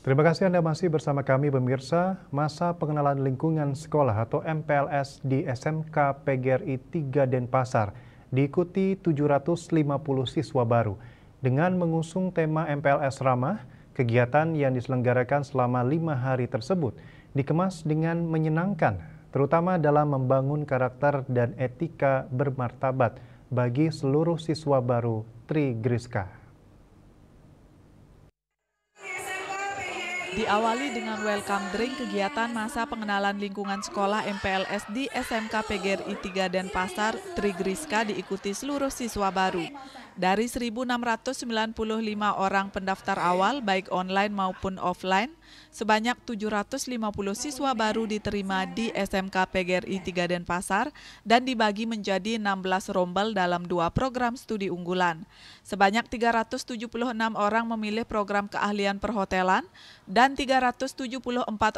Terima kasih Anda masih bersama kami pemirsa. Masa pengenalan lingkungan sekolah atau MPLS di SMK PGRI 3 Denpasar diikuti 750 siswa baru. Dengan mengusung tema MPLS Ramah, kegiatan yang diselenggarakan selama 5 hari tersebut dikemas dengan menyenangkan, terutama dalam membangun karakter dan etika bermartabat bagi seluruh siswa baru Tri Griska. Diawali dengan welcome drink, kegiatan masa pengenalan lingkungan sekolah MPLS di SMK PGRI 3 Denpasar Tri Griska diikuti seluruh siswa baru. Dari 1.695 orang pendaftar awal baik online maupun offline, sebanyak 750 siswa baru diterima di SMK PGRI 3 Denpasar dan dibagi menjadi 16 rombel dalam 2 program studi unggulan. Sebanyak 376 orang memilih program keahlian perhotelan dan 374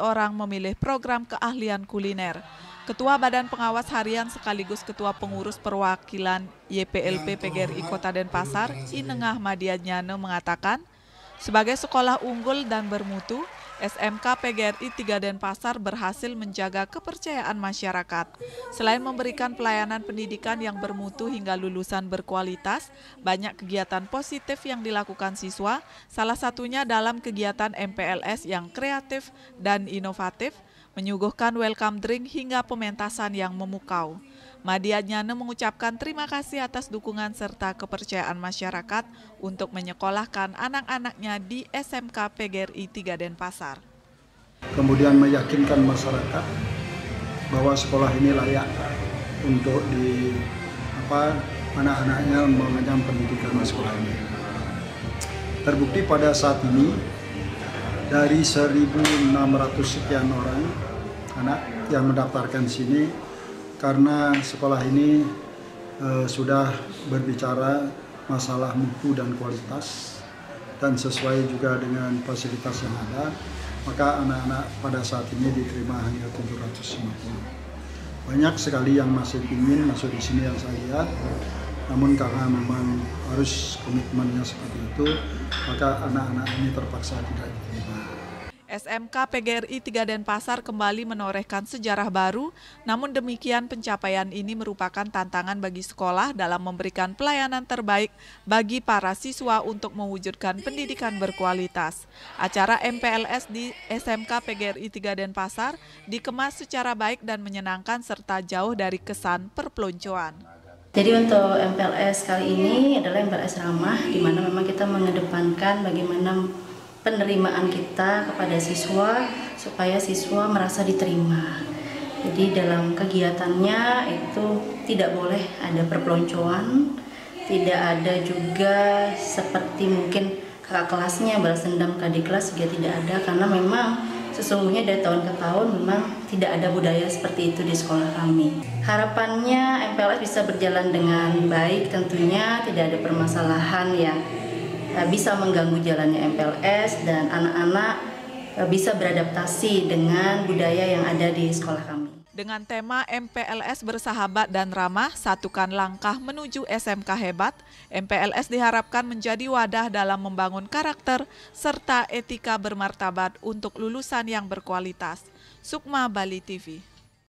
orang memilih program keahlian kuliner. Ketua Badan Pengawas Harian sekaligus Ketua Pengurus Perwakilan YPLP PGRI Kota Denpasar, Inengah Madianyane mengatakan, sebagai sekolah unggul dan bermutu, SMK PGRI 3 Denpasar berhasil menjaga kepercayaan masyarakat. Selain memberikan pelayanan pendidikan yang bermutu hingga lulusan berkualitas, banyak kegiatan positif yang dilakukan siswa, salah satunya dalam kegiatan MPLS yang kreatif dan inovatif, menyuguhkan welcome drink hingga pementasan yang memukau. Madianyane mengucapkan terima kasih atas dukungan serta kepercayaan masyarakat untuk menyekolahkan anak-anaknya di SMK PGRI 3 Denpasar. Kemudian meyakinkan masyarakat bahwa sekolah ini layak untuk anak-anaknya mengenyam pendidikan di sekolah ini. Terbukti pada saat ini dari 1.600 sekian orang anak yang mendaftarkan sini, karena sekolah ini sudah berbicara masalah mutu dan kualitas dan sesuai juga dengan fasilitas yang ada, maka anak-anak pada saat ini diterima hanya 750. Banyak sekali yang masih ingin masuk di sini yang saya lihat, namun karena memang harus komitmennya seperti itu, maka anak-anak ini terpaksa tidak diterima. SMK PGRI 3 Denpasar kembali menorehkan sejarah baru, namun demikian pencapaian ini merupakan tantangan bagi sekolah dalam memberikan pelayanan terbaik bagi para siswa untuk mewujudkan pendidikan berkualitas. Acara MPLS di SMK PGRI 3 Denpasar dikemas secara baik dan menyenangkan serta jauh dari kesan perpeloncoan. Jadi untuk MPLS kali ini adalah MPLS Ramah, di mana memang kita mengedepankan bagaimana penerimaan kita kepada siswa supaya siswa merasa diterima. Jadi dalam kegiatannya itu tidak boleh ada perpeloncoan, tidak ada juga seperti mungkin kakak kelasnya balas dendam ke adik kelas, juga tidak ada, karena memang sesungguhnya dari tahun ke tahun memang tidak ada budaya seperti itu di sekolah kami. Harapannya MPLS bisa berjalan dengan baik, tentunya tidak ada permasalahan yang bisa mengganggu jalannya MPLS dan anak-anak bisa beradaptasi dengan budaya yang ada di sekolah kami. Dengan tema MPLS bersahabat dan ramah, satukan langkah menuju SMK hebat, MPLS diharapkan menjadi wadah dalam membangun karakter serta etika bermartabat untuk lulusan yang berkualitas. Sukma Bali TV.